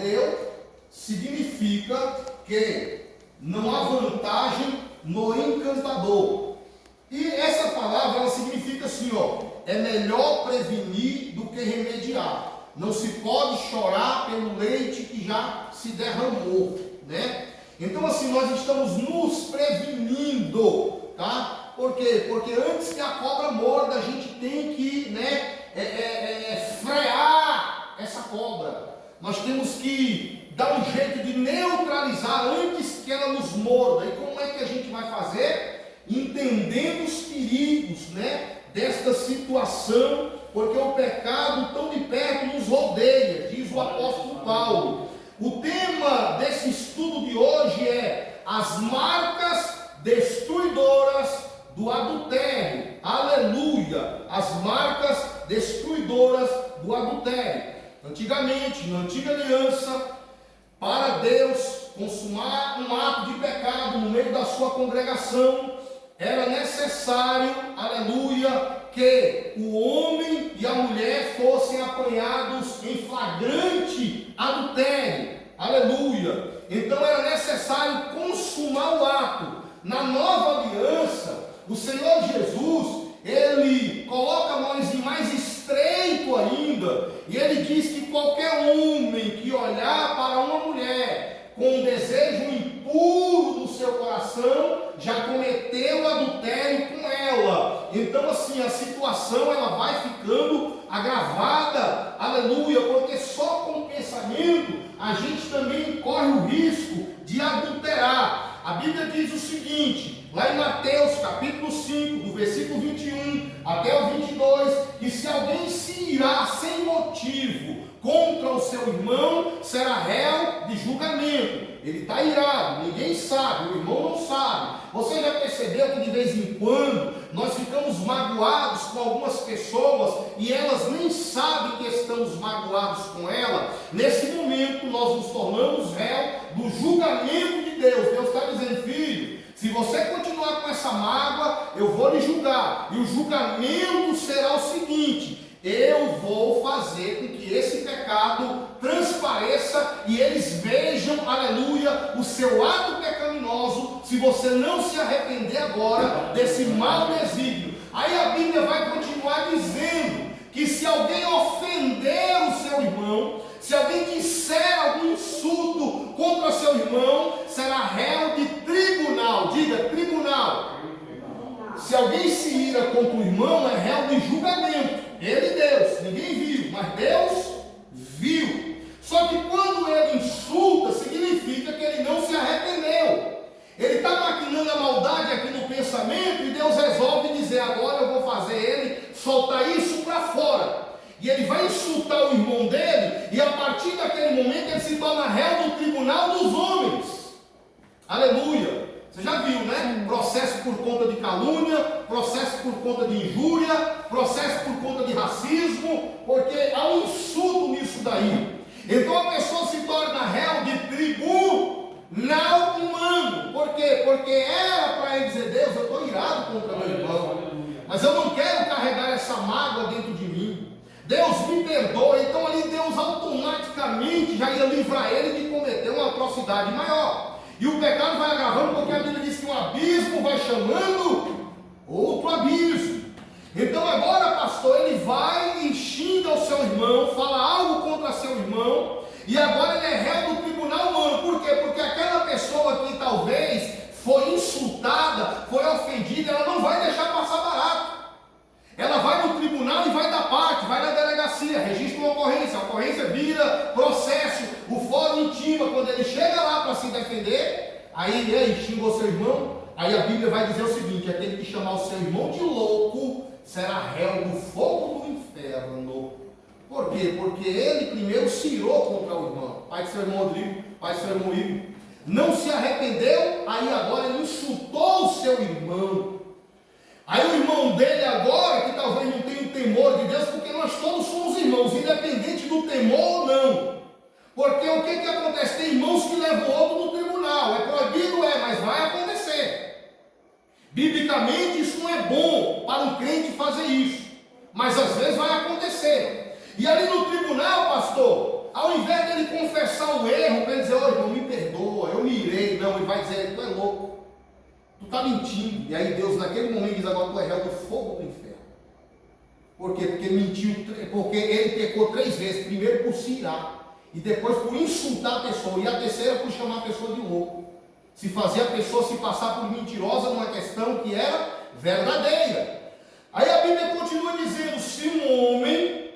judeu, significa que não há vantagem no encantador. E essa palavra, ela significa assim, é melhor prevenir do que remediar. Não se pode chorar pelo leite que já se derramou, né? Então assim, nós estamos nos prevenindo, tá? Por quê? Porque antes que a cobra morda, a gente tem que, frear essa cobra. Nós temos que dar um jeito de neutralizar antes que ela nos morda. E como é que a gente vai fazer? Entendendo os perigos, né, desta situação, porque o pecado tão de perto nos rodeia, diz o apóstolo Paulo. O tema desse estudo de hoje é as marcas destruidoras do adultério. Aleluia! As marcas destruidoras do adultério. Antigamente, na antiga aliança, para Deus consumar um ato de pecado no meio da sua congregação, era necessário, aleluia, que o homem e a mulher fossem apanhados em flagrante adultério, aleluia. Então era necessário consumar o ato. Na nova aliança, o Senhor Jesus, ele coloca nós em mais estreito ainda, e ele diz que qualquer homem que olhar para uma mulher com um desejo impuro no seu coração, já cometeu adultério com ela. Então assim, a situação ela vai ficando agravada, aleluia, porque só com o pensamento a gente também corre o risco de adulterar. A Bíblia diz o seguinte, lá em Mateus capítulo 5, do versículo 21 até o 22, que se alguém se irá sem motivo contra o seu irmão, será réu de julgamento. Ele está irado, ninguém sabe, o irmão não sabe. Você já percebeu que de vez em quando nós ficamos magoados com algumas pessoas e elas nem sabem que estamos magoados com ela? Nesse momento nós nos tornamos réu do julgamento de Deus. Deus está dizendo, filho, se você continuar com essa mágoa, eu vou lhe julgar. E o julgamento será o seguinte: eu vou fazer com que esse pecado transpareça e eles vejam, aleluia, o seu ato pecaminoso, se você não se arrepender agora desse mau desígnio. Aí a Bíblia vai continuar dizendo que se alguém ofender o seu irmão, se alguém disser algum insulto contra seu irmão, será réu de tribunal. Diga, tribunal. Se alguém se ira contra o irmão, é réu de julgamento. Ele e Deus, ninguém viu, mas Deus viu. Só que quando ele insulta, significa que ele não se arrependeu. Ele está maquinando a maldade aqui no pensamento e Deus resolve dizer, agora eu vou fazer ele soltar isso para fora. E ele vai insultar o irmão dele, e a partir daquele momento ele se torna réu do tribunal dos homens. Aleluia! Você já viu, né? Processo por conta de calúnia, processo por conta de injúria, processo por conta de racismo, porque há um insulto nisso daí. Então a pessoa se torna réu de tribunal humano. Por quê? Porque era para ele dizer, Deus, eu estou irado contra meu irmão, mas eu não quero carregar essa mágoa dentro de mim. Deus me perdoa. Então ali Deus automaticamente já ia livrar ele de cometer uma atrocidade maior. E o pecado vai agravando, porque a Bíblia diz que um abismo vai chamando outro abismo. Então agora, pastor, ele vai e xinga o seu irmão, fala algo contra seu irmão, e agora ele é réu do tribunal humano. Por quê? Porque aquela pessoa que talvez foi insultada, foi ofendida, ela não vai deixar passar barato. Ela vai no tribunal e vai dar parte, vai na delegacia, registra uma ocorrência, a ocorrência vira processo, o fórum intima. Quando ele chega lá para se defender, aí ele xingou seu irmão, aí a Bíblia vai dizer o seguinte: aquele que chamar o seu irmão de louco será réu do fogo do inferno. Por quê? Porque ele primeiro se irou contra o irmão, pai de seu irmão Rodrigo, pai de seu irmão Igor, não se arrependeu, aí agora ele insultou o seu irmão. Aí o irmão dele agora, que talvez não tenha o temor de Deus, porque nós todos somos irmãos, independente do temor ou não. Porque o que acontece? Tem irmãos que levam outro no tribunal. É proibido, mas vai acontecer. Biblicamente isso não é bom para um crente fazer isso. Mas às vezes vai acontecer. E ali no tribunal, pastor, ao invés dele confessar o erro, para ele dizer, ô irmão, me perdoa, eu me irei. Não, ele vai dizer, tu é louco, tu está mentindo. E aí Deus naquele momento diz, agora tu é réu do fogo do inferno. Por quê? Porque ele mentiu, porque ele pecou 3 vezes, primeiro por se irar, e depois por insultar a pessoa, e a terceira por chamar a pessoa de louco. Se fazer a pessoa se passar por mentirosa numa questão que era verdadeira. Aí a Bíblia continua dizendo, se um homem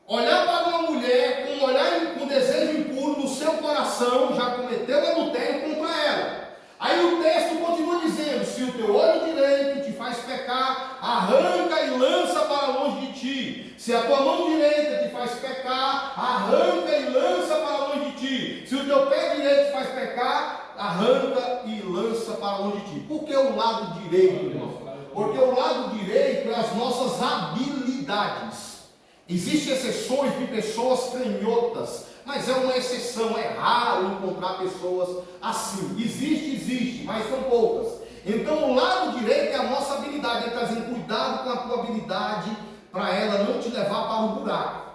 olhar para uma mulher com um olhar com desejo impuro no seu coração, já cometeu adultério contra ela. Aí o texto continua dizendo, se o teu olho direito te faz pecar, arranca e lança para longe de ti. Se a tua mão direita te faz pecar, arranca e lança para longe de ti. Se o teu pé direito te faz pecar, arranca e lança para longe de ti. Por que o lado direito, irmão? Porque o lado direito é as nossas habilidades. Existem exceções de pessoas canhotas, mas é uma exceção, é raro encontrar pessoas assim. Existe, mas são poucas. Então o lado direito é a nossa habilidade. Ele está dizendo, cuidado com a tua habilidade, para ela não te levar para um buraco.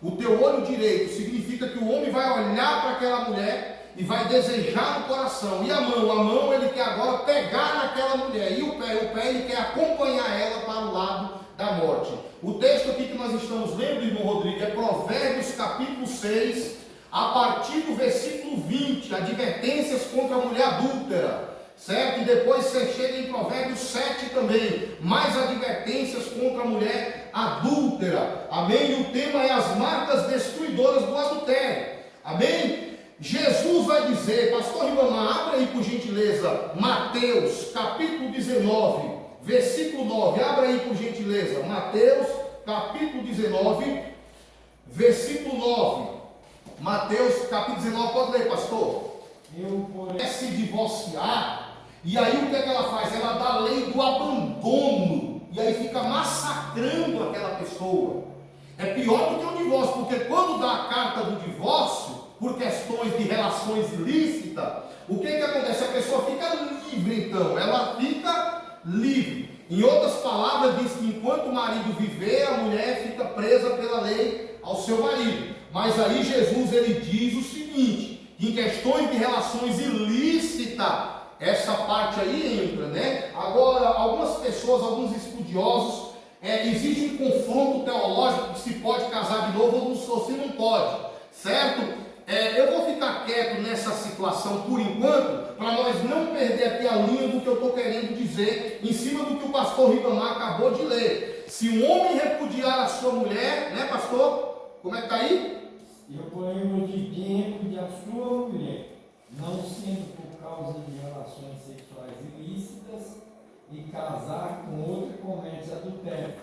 O teu olho direito significa que o homem vai olhar para aquela mulher e vai desejar no coração. E a mão ele quer agora pegar naquela mulher. E o pé ele quer acompanhar ela para o lado da morte. O texto aqui que nós estamos lendo, irmão Rodrigo, é Provérbios capítulo 6, a partir do versículo 20, advertências contra a mulher adúltera, certo? E depois você chega em Provérbios 7 também, mais advertências contra a mulher adúltera, amém? E o tema é as marcas destruidoras do adultério, amém? Jesus vai dizer, pastor Ribamar, abre aí por gentileza, Mateus capítulo 19, versículo 9, abra aí por gentileza, Mateus capítulo 19, versículo 9, Mateus capítulo 19, pode ler, pastor? Se divorciar, e aí o que é que ela faz? Ela dá a lei do abandono, e aí fica massacrando aquela pessoa. É pior do que o divórcio, porque quando dá a carta do divórcio, por questões de relações ilícitas, o que que acontece? A pessoa fica livre então, ela fica livre. Em outras palavras, diz que enquanto o marido viver, a mulher fica presa pela lei ao seu marido. Mas aí Jesus ele diz o seguinte, em questões de relações ilícitas, essa parte aí entra, né? Agora, algumas pessoas, alguns estudiosos, existe um confronto teológico que se pode casar de novo ou se não pode, certo? Eu vou ficar quieto nessa situação por enquanto, para nós não perder aqui a linha do que eu estou querendo dizer, em cima do que o pastor Ribamar acabou de ler. Se um homem repudiar a sua mulher, né pastor? Como é que está aí? Eu ponho de tempo de a sua mulher, não sendo por causa de relações sexuais ilícitas, e casar com outra comete adultério.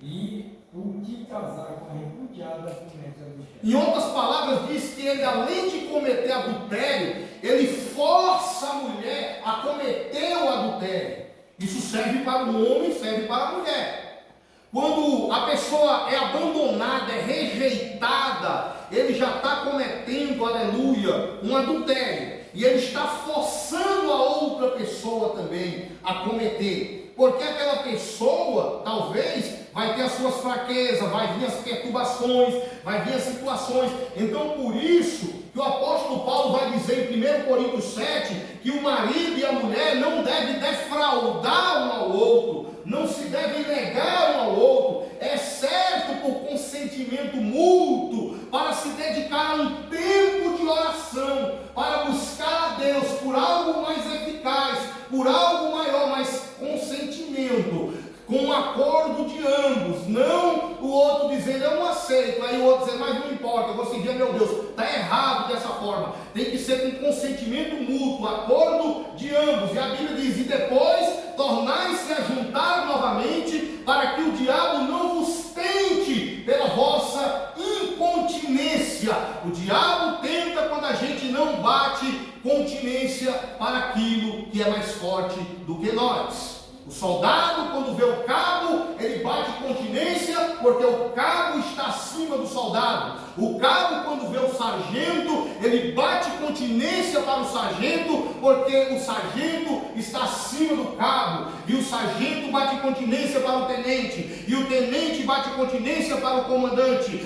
E o que casar com a repudiada comete adultério. Em outras palavras, diz que ele, além de cometer adultério, ele força a mulher a cometer o adultério. Isso serve para o homem, serve para a mulher. Quando a pessoa é abandonada, é rejeitada, ele já está cometendo, aleluia, um adultério. E ele está forçando a outra pessoa também a cometer. Porque aquela pessoa, talvez, vai ter as suas fraquezas, vai vir as perturbações, vai vir as situações. Então, por isso, que o apóstolo Paulo vai dizer em 1 Coríntios 7, que o marido e a mulher não devem defraudar um ao outro, não se devem negar um ao outro, exceto por consentimento mútuo, para se dedicar a um tempo de oração, para buscar a Deus por algo mais eficaz, por algo maior, mas consentimento, com um acordo de ambos, não o outro dizendo eu não aceito, aí o outro dizendo mas não importa, eu vou seguir, meu Deus, está errado dessa forma, tem que ser com consentimento mútuo, acordo de ambos. E a Bíblia diz, e depois tornai-se a juntar novamente, para que o diabo não vos tente pela vossa incontinência. O diabo tenta quando a gente não bate continência para aquilo que é mais forte do que nós. O soldado, quando vê o cabo, ele bate continência, porque o cabo está acima do soldado. O cabo, quando vê o sargento, ele bate continência para o sargento, porque o sargento está acima do cabo. E o sargento bate continência para o tenente, e o tenente bate continência para o comandante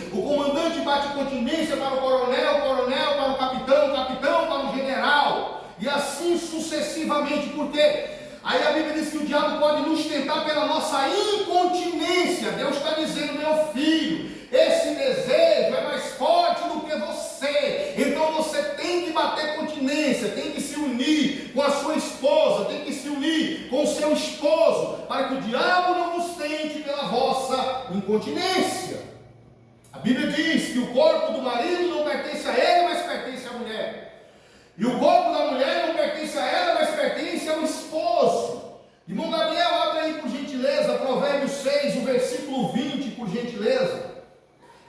bate continência para o coronel efetivamente. Por quê? Aí a Bíblia diz que o diabo pode nos tentar pela nossa incontinência. Deus está dizendo, meu filho, esse desejo é mais forte do que você. Então você tem que bater continência, tem que se unir com a sua esposa, tem que se unir com o seu esposo, para que o diabo não nos tente pela vossa incontinência. A Bíblia diz que o corpo do marido não pertence a ele, mas pertence à mulher. E o corpo da mulher não pertence a ela, mas pertence ao esposo. Irmão Gabriel, abre aí por gentileza, Provérbios 6, o versículo 20, por gentileza.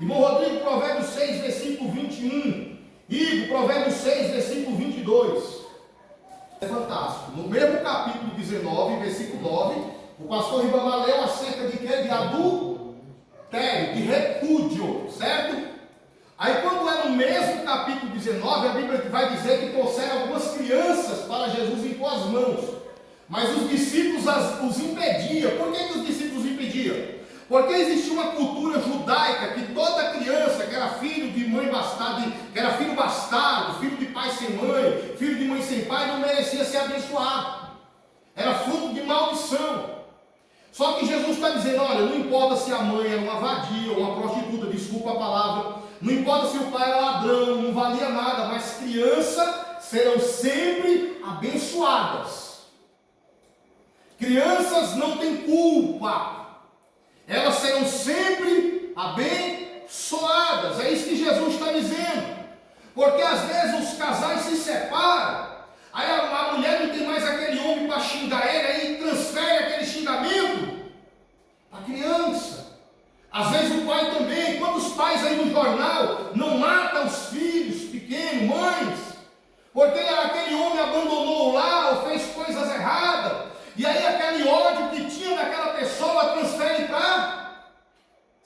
Irmão Rodrigo, Provérbios 6, versículo 21. Igor, Provérbios 6, versículo 22. É fantástico. No mesmo capítulo 19, versículo 9, o pastor Ribamar leu acerca de quê? De adultério, de repúdio, certo? Aí quando é no mesmo capítulo 19, a Bíblia vai dizer que trouxeram algumas crianças para Jesus impor as mãos. Mas os discípulos os impediam. Por que os discípulos impediam? Porque existia uma cultura judaica que toda criança que era filho de mãe bastarda, que era filho bastardo, filho de pai sem mãe, filho de mãe sem pai, não merecia ser abençoado. Era fruto de maldição. Só que Jesus está dizendo, olha, não importa se a mãe era uma vadia ou uma prostituta, desculpa a palavra, não importa se o pai era ladrão, não valia nada, mas crianças serão sempre abençoadas. Crianças não têm culpa. Elas serão sempre abençoadas. É isso que Jesus está dizendo. Porque às vezes os casais se separam. Aí a mulher não tem mais aquele homem para xingar ele. Aí transfere aquele xingamento para a criança. Às vezes o pai também. Quantos pais aí no jornal não matam os filhos pequenos, mães? Porque aquele homem abandonou lá ou fez coisas erradas. E aí aquele ódio que tinha daquela pessoa transfere para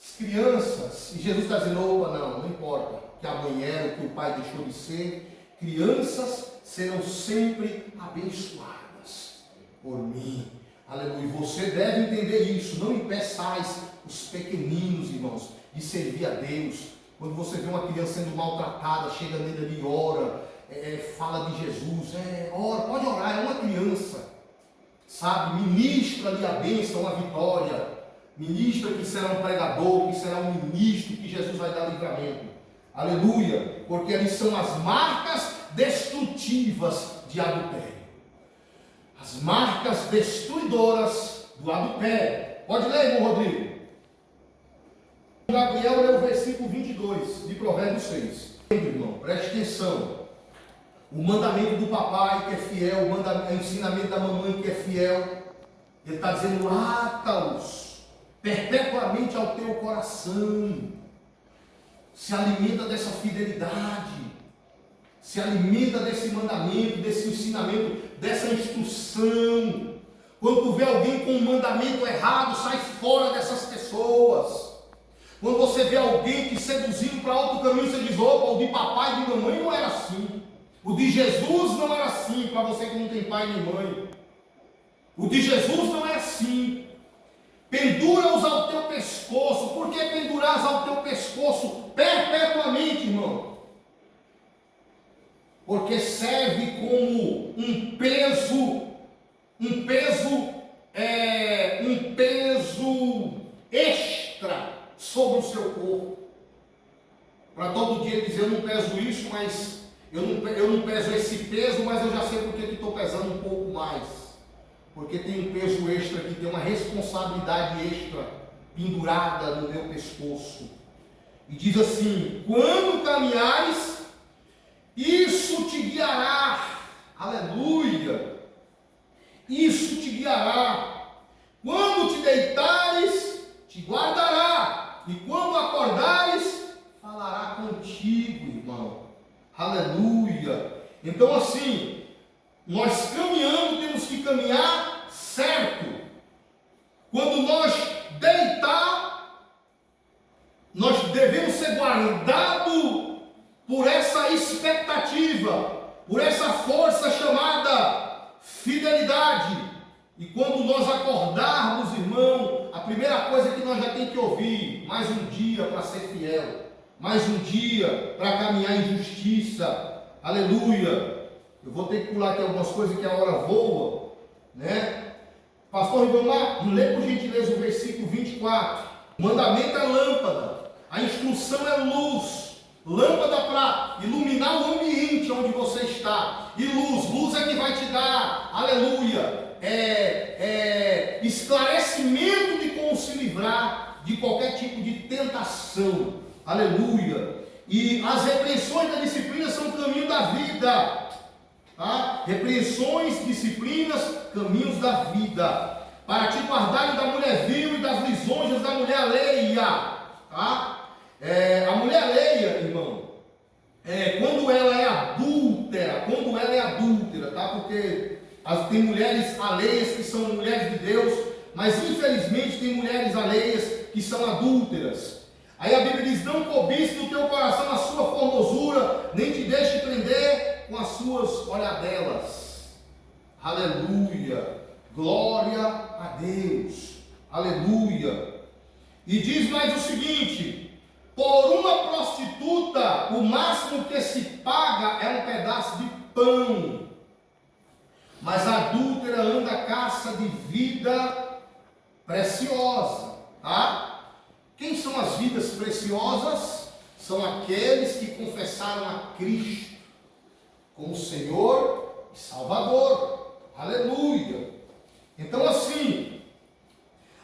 as crianças. E Jesus está dizendo, opa, não importa que a mãe era, que o pai deixou de ser. Crianças serão sempre abençoadas por mim. Aleluia. E você deve entender isso. Não impeçais os pequeninos, irmãos, de servir a Deus. Quando você vê uma criança sendo maltratada, chega nele ali e ora, fala de Jesus, ora, pode orar, é uma criança. Sabe, ministra ali a bênção, a vitória. Ministra que será um pregador, que será um ministro, que Jesus vai dar livramento. Aleluia, porque ali são as marcas destrutivas de adultério. As marcas destruidoras do adultério. Pode ler, irmão Rodrigo. Gabriel lê o versículo 22 de Provérbios 6. Irmão, preste atenção. O mandamento do papai que é fiel, o ensinamento da mamãe que é fiel, ele está dizendo, ata-os perpetuamente ao teu coração, se alimenta dessa fidelidade, se alimenta desse mandamento, desse ensinamento, dessa instrução. Quando tu vê alguém com um mandamento errado, sai fora dessas pessoas. Quando você vê alguém que seduzindo para outro caminho, você diz, opa, o de papai e de mamãe não era assim. O de Jesus não era assim, para você que não tem pai nem mãe. O de Jesus não é assim. Pendura-os ao teu pescoço. Por que pendurás ao teu pescoço perpetuamente, irmão? Porque serve como um peso extra sobre o seu corpo. Para todo dia dizer, eu não peso isso, mas eu não peso esse peso, mas eu já sei porque que estou pesando um pouco mais. Porque tem um peso extra aqui, tem uma responsabilidade extra pendurada no meu pescoço. E diz assim, quando caminhares, isso te guiará. Aleluia! Isso te guiará. Quando te deitares, te guardará. E quando acordares, falará contigo, irmão. Aleluia! Então assim, nós caminhando, temos que caminhar certo. Quando nós deitar, nós devemos ser guardados por essa expectativa, por essa força chamada fidelidade. E quando nós acordarmos, irmão, a primeira coisa que nós já temos que ouvir, mais um dia para ser fiel, mais um dia para caminhar em justiça, aleluia. Eu vou ter que pular aqui algumas coisas que a hora voa, né? Pastor Ribamar, lê por gentileza o versículo 24. O mandamento é lâmpada, a instrução é luz. Lâmpada para iluminar o ambiente onde você está. E luz é que vai te dar, aleluia, esclarecimento de como se livrar de qualquer tipo de tentação. Aleluia. E as repreensões da disciplina são o caminho da vida. Tá? Repreensões, disciplinas, caminhos da vida. Para te guardar da mulher vil e das lisonjas da mulher alheia. Tá? A mulher alheia, irmão, quando ela é adúltera, tá? Porque tem mulheres alheias que são mulheres de Deus, mas infelizmente tem mulheres alheias que são adúlteras. Aí a Bíblia diz: não cobice no teu coração a sua formosura, nem te deixe prender com as suas olhadelas. Aleluia, glória a Deus, aleluia. E diz mais o seguinte: por uma prostituta, o máximo que se paga é um pedaço de pão. Mas a adúltera anda à caça de vida preciosa. Tá? Quem são as vidas preciosas? São aqueles que confessaram a Cristo como Senhor e Salvador. Aleluia. Então assim,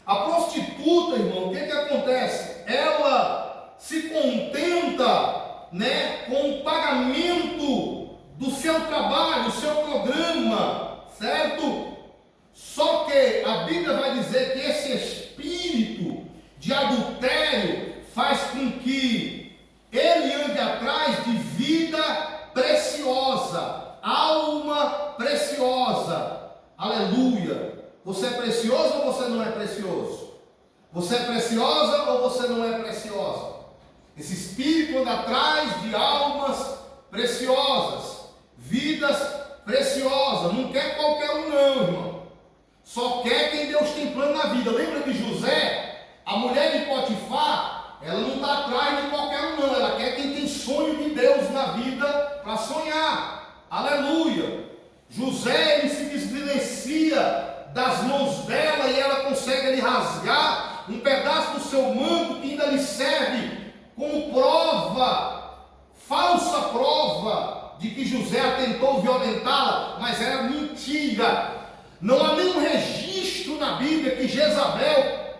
a prostituta, irmão, o que acontece? Ela se contenta, né, com o pagamento do seu trabalho, do seu programa, certo? Só que a Bíblia vai dizer que esse espírito de adultério faz com que ele ande atrás de vida preciosa, alma preciosa. Aleluia. Você é precioso ou você não é precioso? Você é preciosa ou você não é preciosa? Esse espírito anda atrás de almas preciosas, vidas preciosas. Não quer qualquer um não, irmão. Só quer quem Deus tem plano na vida. Lembra de José? A mulher de Potifar, ela não está atrás de qualquer um não. Ela quer quem tem sonho de Deus na vida para sonhar. Aleluia. José, ele se desvencia das mãos dela e ela consegue lhe rasgar um pedaço do seu manto que ainda lhe serve como prova, falsa prova de que José tentou violentá-la, mas era mentira. Não há nenhum registro na Bíblia que Jezabel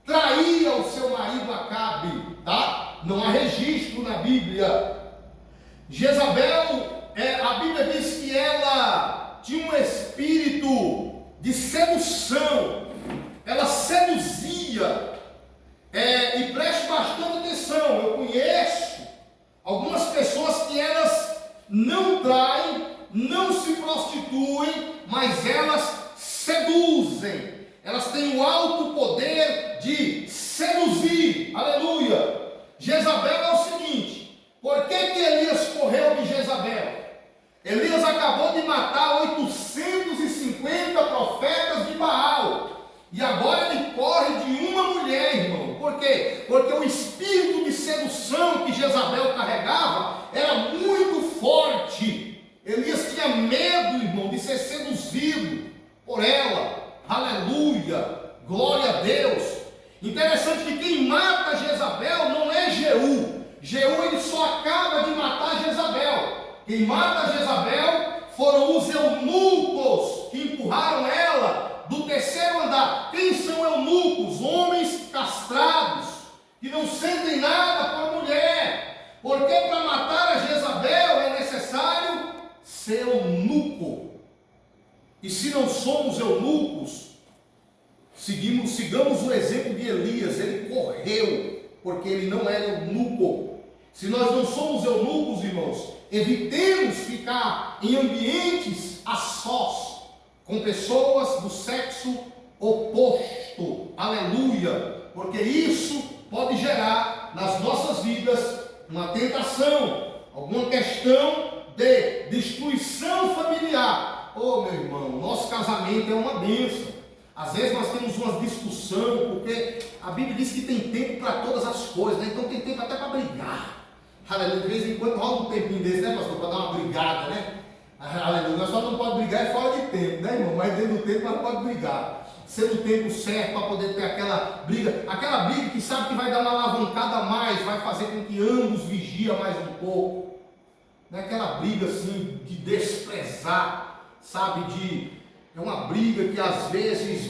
traía o seu marido Acabe, tá? Não há registro na Bíblia. Jezabel, a Bíblia diz que ela tinha um espírito de sedução, ela seduzia. E preste bastante atenção, eu conheço algumas pessoas que elas não traem, não se prostituem, mas elas seduzem. Elas têm o alto poder de seduzir. Aleluia. Jezabel é o seguinte: por que Elias correu de Jezabel? Elias acabou de matar 850 profetas de Baal. E agora ele corre de uma mulher, irmão. Por quê? Porque o espírito de sedução que Jezabel carregava era muito forte. Elias tinha medo, irmão, de ser seduzido por ela. Aleluia, glória a Deus. Interessante que quem mata Jezabel não é Jeú. Jeú, ele só acaba de matar Jezabel. Quem mata Jezabel foram os eunucos que empurraram ela do terceiro andar. Quem são eunucos? Homens castrados, que não sentem nada para a mulher. Porque para matar a Jezabel é necessário ser eunuco. E se não somos eunucos, sigamos o exemplo de Elias. Ele correu, porque ele não era eunuco. Se nós não somos eunucos, irmãos, evitemos ficar em ambientes a sós, com pessoas do sexo oposto. Aleluia. Porque isso pode gerar nas nossas vidas uma tentação, alguma questão de destruição familiar. Oh, meu irmão, nosso casamento é uma bênção. Às vezes nós temos uma discussão, porque a Bíblia diz que tem tempo para todas as coisas, né? Então tem tempo até para brigar. Aleluia. De vez em quando rola um tempinho desse, né, pastor? Para dar uma brigada, né? Aleluia. Nós só não pode brigar é fora de tempo, né, irmão? Mas dentro do tempo nós pode brigar. Ser no tempo certo para poder ter aquela briga que sabe que vai dar uma alavancada a mais, vai fazer com que ambos vigiem mais um pouco. Não é aquela briga assim de desprezar, sabe? É uma briga que às vezes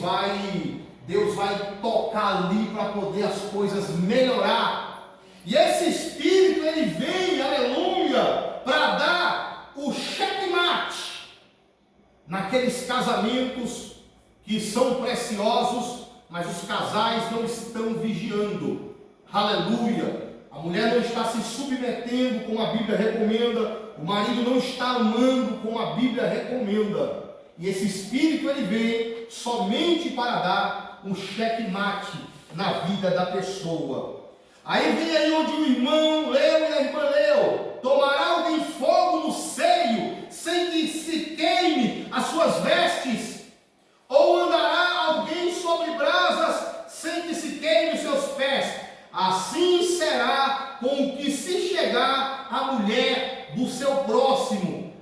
Deus vai tocar ali para poder as coisas melhorar. E esse Espírito ele vem, aleluia, para dar o checkmate naqueles casamentos que são preciosos, mas os casais não estão vigiando. Aleluia! A mulher não está se submetendo como a Bíblia recomenda, o marido não está amando como a Bíblia recomenda. E esse Espírito ele vem somente para dar um checkmate na vida da pessoa. Aí vem aí onde o irmão leu e a irmã leu: tomará alguém fogo no seio, sem que se queime as suas vestes? Ou andará alguém sobre brasas, sem que se queime os seus pés? Assim será com o que se chegar à mulher do seu próximo.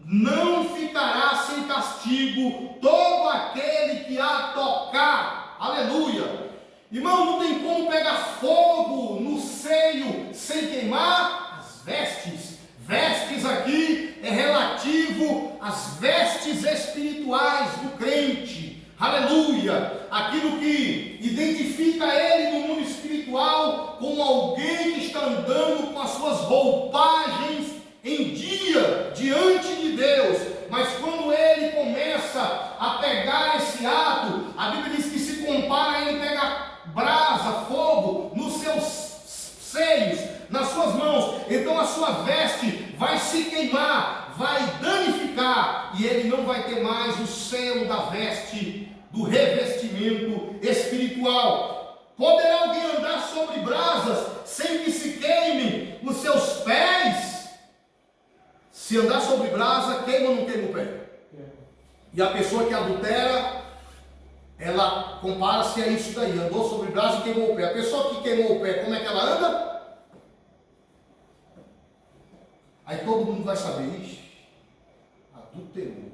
Não ficará sem castigo todo aquele que a tocar. Aleluia! Irmão, não tem como pegar fogo no seio sem queimar as vestes. Vestes aqui é relativo às vestes espirituais do crente. Aleluia! Aquilo que identifica ele no mundo espiritual como alguém que está andando com as suas roupagens em dia diante de Deus. Mas quando ele começa a pegar esse ato, a Bíblia diz que se compara a ele pegar brasa, fogo nos seus seios, nas suas mãos. Então a sua veste vai se queimar, vai danificar, e ele não vai ter mais o selo da veste, do revestimento espiritual. Poderá alguém andar sobre brasas sem que se queime os seus pés? Se andar sobre brasa, queima ou não queima o pé? E a pessoa que adultera, ela compara-se a isso daí: andou sobre brasa e queimou o pé. A pessoa que queimou o pé, como é que ela anda? Aí todo mundo vai saber: ixi, adulterou.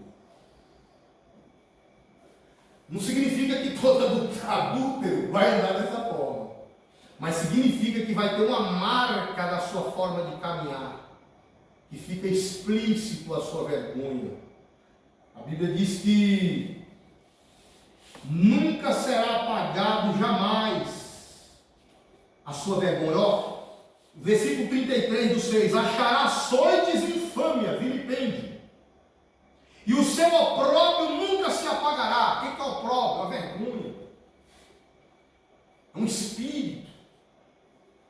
Não significa que todo adúltero vai andar dessa forma, mas significa que vai ter uma marca da sua forma de caminhar, que fica explícito a sua vergonha. A Bíblia diz que nunca será apagado jamais a sua vergonha. Ó, versículo 33 do 6: achará açoites e infâmia, vilipêndio, e o seu opróbrio nunca se apagará. O que é opróbrio? A vergonha. É um espírito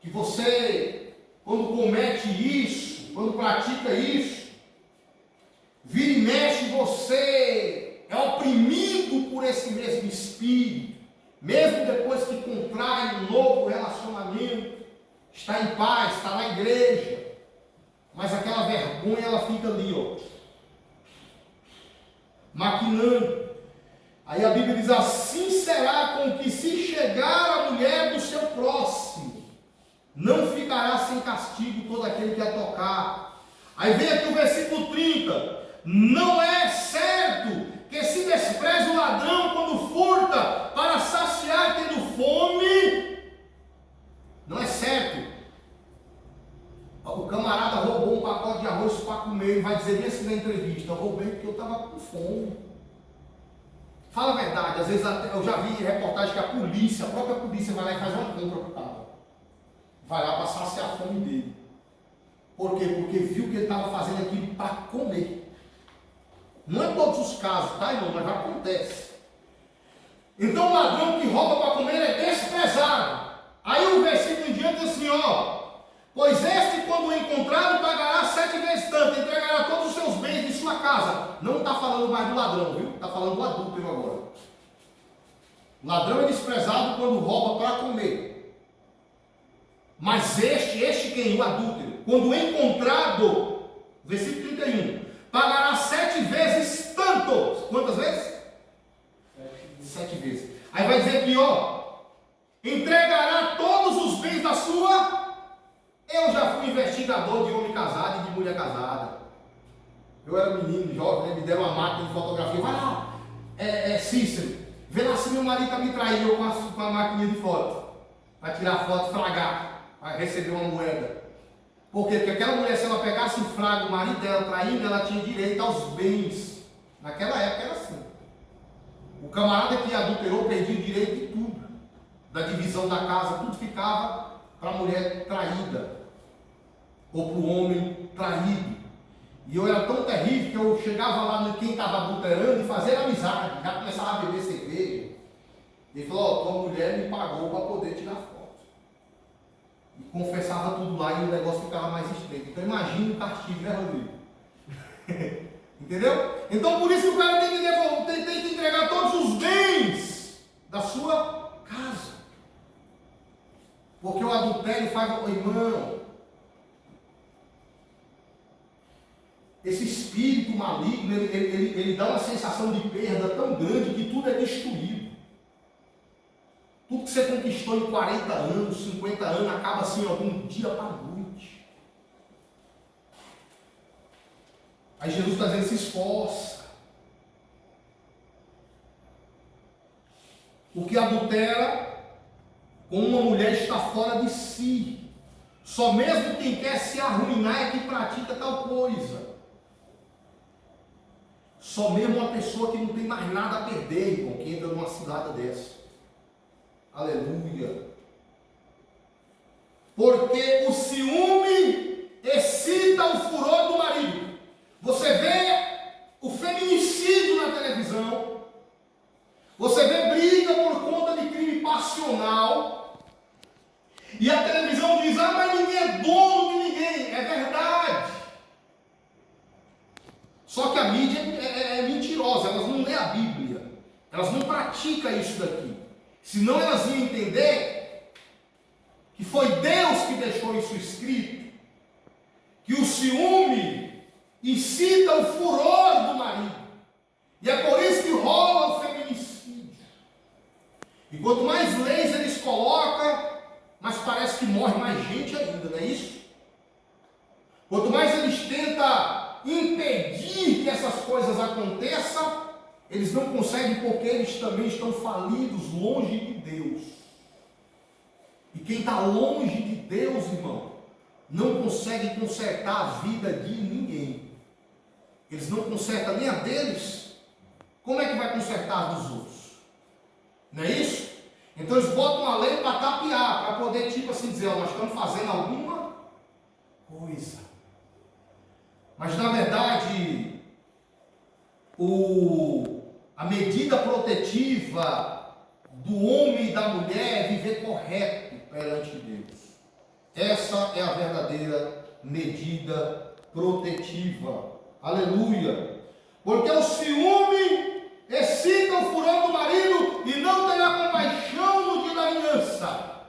que você, quando comete isso, quando pratica isso, vira e mexe, você é oprimido por esse mesmo espírito, mesmo depois que contrai um novo relacionamento, está em paz, está na igreja, mas aquela vergonha ela fica ali, ó, maquinando. Aí a Bíblia diz: assim será com que se chegar a mulher do seu próximo, não ficará sem castigo todo aquele que a tocar. Aí vem aqui o versículo 30: não é certo que se despreze o ladrão quando furta para saciar tendo fome? Não é certo. O camarada roubou um pacote de arroz para comer e vai dizer bem assim na entrevista: eu roubei porque eu estava com fome. Fala a verdade. Às vezes eu já vi reportagem que a própria polícia vai lá e faz uma compra para o cara, vai lá para saciar a fome dele. Por quê? Porque viu que ele estava fazendo aquilo para comer. Não é todos os casos, tá, irmão? Mas acontece. Então o ladrão que rouba para comer é desprezado. Aí o versículo em diante diz assim, ó: pois este, quando encontrado, pagará 7 vezes tanto, entregará todos os seus bens de sua casa. Não está falando mais do ladrão, viu? Está falando do adúltero agora. O ladrão é desprezado quando rouba para comer. Mas este quem? O adúltero, quando encontrado, versículo 31, pagará 7 vezes tanto. Quantas vezes? 7 vezes. Aí vai dizer aqui, ó: entregará todos os bens da sua. Eu já fui investigador de homem casado e de mulher casada. Eu era menino, jovem, né? Me deram uma máquina de fotografia. Vai lá, Cícero, vê lá se meu marido está me traindo, eu passo com a máquina de foto. Vai tirar foto, fragar, vai receber uma moeda. Por quê? Porque aquela mulher, se ela pegasse em flagra o marido dela traindo, ela tinha direito aos bens. Naquela época era assim. O camarada que adulterou perdia o direito de tudo. Da divisão da casa, tudo ficava para a mulher traída. Ou para o homem traído. E eu era tão terrível que eu chegava lá no quem estava adulterando e fazia amizade. Já começava a beber cerveja. Ele falou, tua mulher me pagou para poder tirar foto. E confessava tudo lá e o negócio ficava mais estreito. Então imagine o castigo, né, Rodrigo? Entendeu? Então por isso que o cara tem que devolver, tem que entregar todos os bens da sua casa. Porque o adultério faz, irmão, esse espírito maligno, ele dá uma sensação de perda tão grande que tudo é destruído. Tudo que você conquistou em 40 anos, 50 anos, acaba assim, ó, de um dia para a noite. Aí Jesus está dizendo, se esforça. O que adultera com uma mulher está fora de si. Só mesmo quem quer se arruinar é que pratica tal coisa. Só mesmo uma pessoa que não tem mais nada a perder, irmão, que entra numa cilada dessa. Aleluia. Porque o ciúme excita o furor do marido. Você vê o feminicídio na televisão. Você vê briga por conta de crime passional. E a televisão diz, mas ninguém é dono de ninguém. É verdade. Só que a mídia é mentirosa. Elas não lê a Bíblia. Elas não praticam isso daqui. Senão elas iam entender que foi Deus que deixou isso escrito. Que o ciúme incita o furor do marido. E é por isso que rola o feminicídio. E quanto mais leis eles colocam, mais parece que morre mais gente ainda, não é isso? Quanto mais eles tentam impedir que essas coisas aconteçam, eles não conseguem porque eles também estão falidos, longe de Deus. E quem está longe de Deus, irmão, não consegue consertar a vida de ninguém. Eles não consertam nem a deles. Como é que vai consertar a dos outros? Não é isso? Então eles botam a lei para tapear, para poder tipo assim dizer, nós estamos fazendo alguma coisa. Mas na verdade, a medida protetiva do homem e da mulher é viver correto perante Deus. Essa é a verdadeira medida protetiva. Aleluia! Porque o ciúme excita o furor do marido e não terá compaixão no dia da vingança.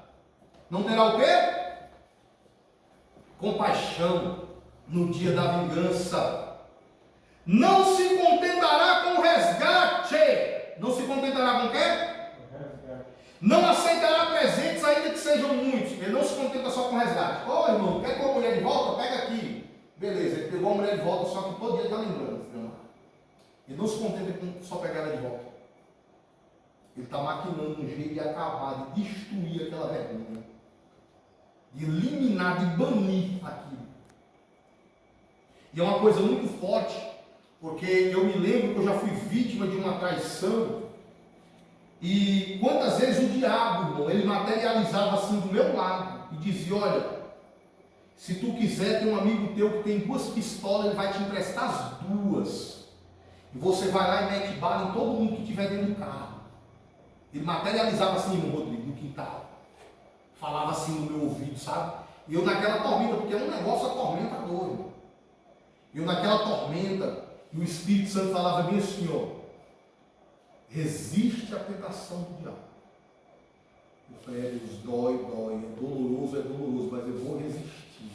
Não terá o quê? Compaixão no dia da vingança. Não se contentará com o resgate. Não se contentará com o quê? Não aceitará presentes, ainda que sejam muitos. Ele não se contenta só com o resgate. Ô irmão, quer tua mulher de volta? Pega aqui. Beleza, ele pegou a mulher de volta, só que todo dia está lembrando. Ele não se contenta com só pegar ela de volta. Ele está maquinando um jeito de acabar, de destruir aquela vergonha. De eliminar, de banir aquilo. E é uma coisa muito forte, porque eu me lembro que eu já fui vítima de uma traição. E quantas vezes o diabo, irmão, ele materializava assim do meu lado e dizia, olha, se tu quiser, tem um amigo teu que tem 2 pistolas, ele vai te emprestar as 2. E você vai lá e mete bala em todo mundo que estiver dentro do carro. Ele materializava assim, irmão Rodrigo, no quintal. Falava assim no meu ouvido, sabe? E eu naquela tormenta, porque é um negócio atormentador, irmão. Eu naquela tormenta, e o Espírito Santo falava bem assim, ó, resiste à tentação do diabo. Eu falei, Deus, dói, é doloroso, mas eu vou resistir.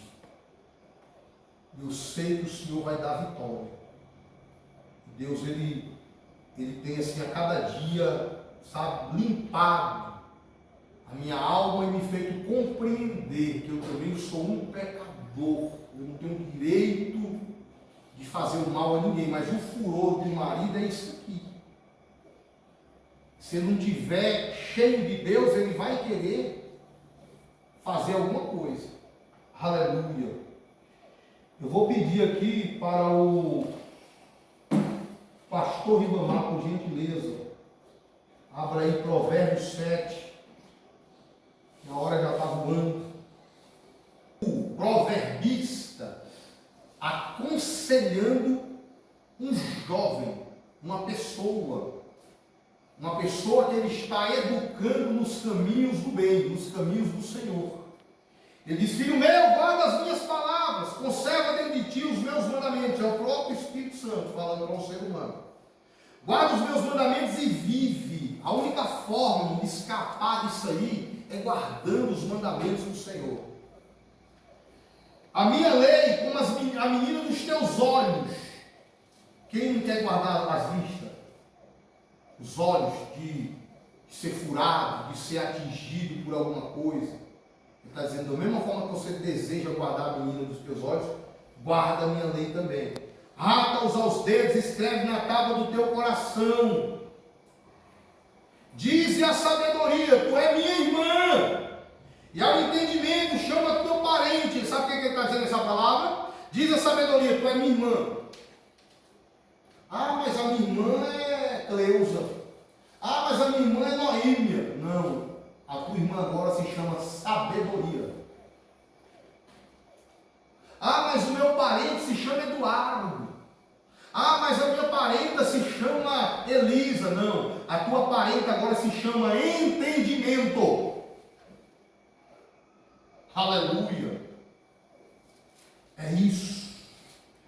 Eu sei que o Senhor vai dar vitória. Deus, ele tem assim a cada dia, sabe, limpado a minha alma e me feito compreender que eu também sou um pecador. Eu não tenho direito de fazer o mal a ninguém, mas o furor do marido é isso aqui. Se ele não tiver cheio de Deus, ele vai querer fazer alguma coisa. Aleluia. Eu vou pedir aqui para o pastor Ribamar, por gentileza, abra aí Provérbios 7, a hora já está voando. O proverbista aconselhando um jovem, uma pessoa que ele está educando nos caminhos do bem, nos caminhos do Senhor. Ele diz: filho meu, guarda as minhas palavras, conserva dentro de ti os meus mandamentos. É o próprio Espírito Santo falando com o ser humano. Guarda os meus mandamentos e vive. A única forma de escapar disso aí é guardando os mandamentos do Senhor. A minha lei, como a menina dos teus olhos. Quem não quer guardar as vistas? Os olhos de ser furado, de ser atingido por alguma coisa. Ele está dizendo, da mesma forma que você deseja guardar a menina dos teus olhos, guarda a minha lei também. Ata-os aos dedos, escreve na tábua do teu coração. Dize a sabedoria, tu é minha irmã. E ao entendimento, chama teu parente. Sabe o que ele está dizendo nessa palavra? Diz a sabedoria, tu é minha irmã. Ah, mas a minha irmã é Cleusa. Ah, mas a minha irmã é Noêmia. Não, a tua irmã agora se chama sabedoria. Ah, mas o meu parente se chama Eduardo. Ah, mas a minha parenta se chama Elisa. Não, a tua parenta agora se chama entendimento. Aleluia. É isso.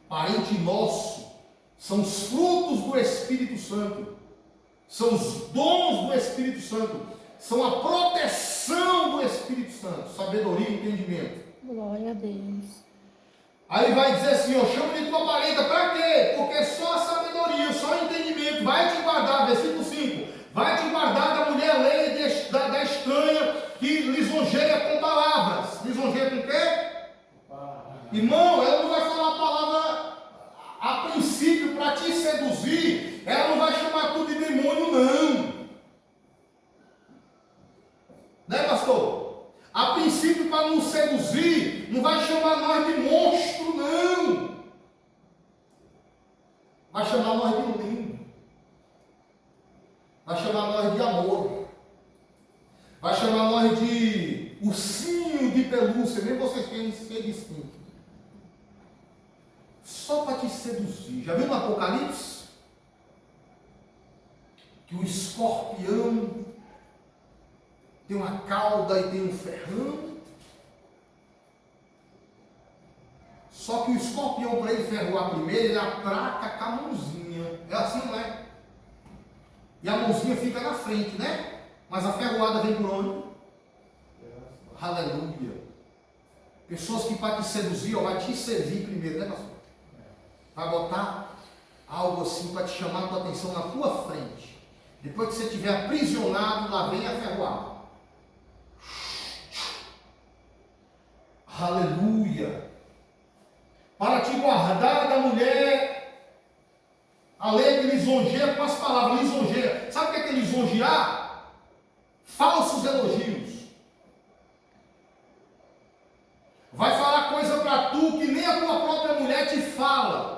Parente nosso são os frutos do Espírito Santo. São os dons do Espírito Santo. São a proteção do Espírito Santo. Sabedoria e entendimento. Glória a Deus. Aí vai dizer assim, ó, chama de tua parenta, para quê? Porque só a sabedoria, só o entendimento vai te guardar, versículo 5, vai te guardar da mulher alheia, da estranha, que lisonjeia com palavras. Lisonjeia com o quê? Irmão, ela não vai falar a palavra a princípio para te seduzir, ela não vai chamar tu de demônio, não. Né, pastor? A princípio, para nos seduzir, não vai chamar nós de monstro, não. Vai chamar nós de lindo. Vai chamar nós de amor. Vai chamar nós de ursinho de pelúcia. Nem vocês querem ser distinto. Só para te seduzir. Já viu no Apocalipse? Que o escorpião tem uma cauda e tem um ferrão. Só que o escorpião, para ele ferroar primeiro, ele atraca com a mãozinha. É assim, não é? E a mãozinha fica na frente, né? Mas a ferroada vem por onde? Aleluia. Pessoas que para te seduzir, ó, vai te servir primeiro, né, pastor? Vai botar algo assim para te chamar a tua atenção na tua frente. Depois que você estiver aprisionado, lá vem a ferroada. Aleluia. Para te guardar da mulher alegre, lisonjeia com as palavras. Lisonjeia. Sabe o que é lisonjear? Falsos elogios. Vai falar coisa para tu que nem a tua própria mulher te fala.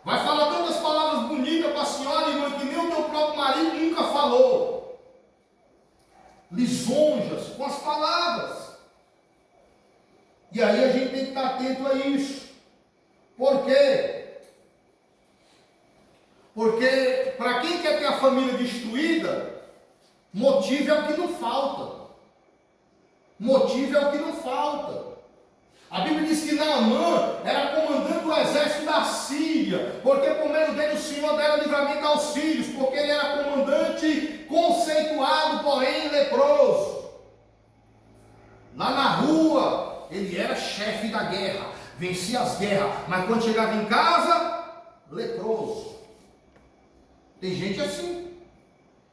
Vai falar tantas palavras bonitas para a senhora, irmã, que nem o teu próprio marido nunca falou. Lisonjas com as palavras. E aí a gente tem que estar atento a isso. Por quê? Porque para quem quer ter a família destruída, motivo é o que não falta. Motivo é o que não falta. A Bíblia diz que Naamã era comandante do exército da Síria, porque por meio dele o Senhor dera livramento aos sírios, porque ele era comandante conceituado, porém leproso. Lá na rua, ele era chefe da guerra, vencia as guerras, mas quando chegava em casa, leproso. Tem gente assim,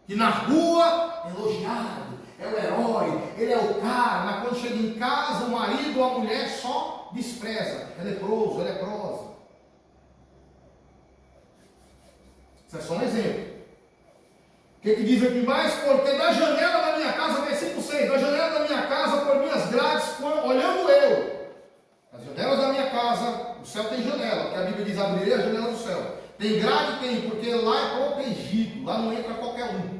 que na rua, elogiado, é o herói, ele é o cara, mas quando chega em casa, o marido ou a mulher só despreza, é leproso, é leprosa. Isso é só um exemplo. O que diz aqui mais? Porque da janela da minha casa, versículo 6, da janela da minha casa, por minhas grades, olhando eu, as janelas da minha casa, o céu tem janela, porque a Bíblia diz, abrirei a janela do céu. Tem grade? Tem, porque lá é protegido, lá não entra qualquer um.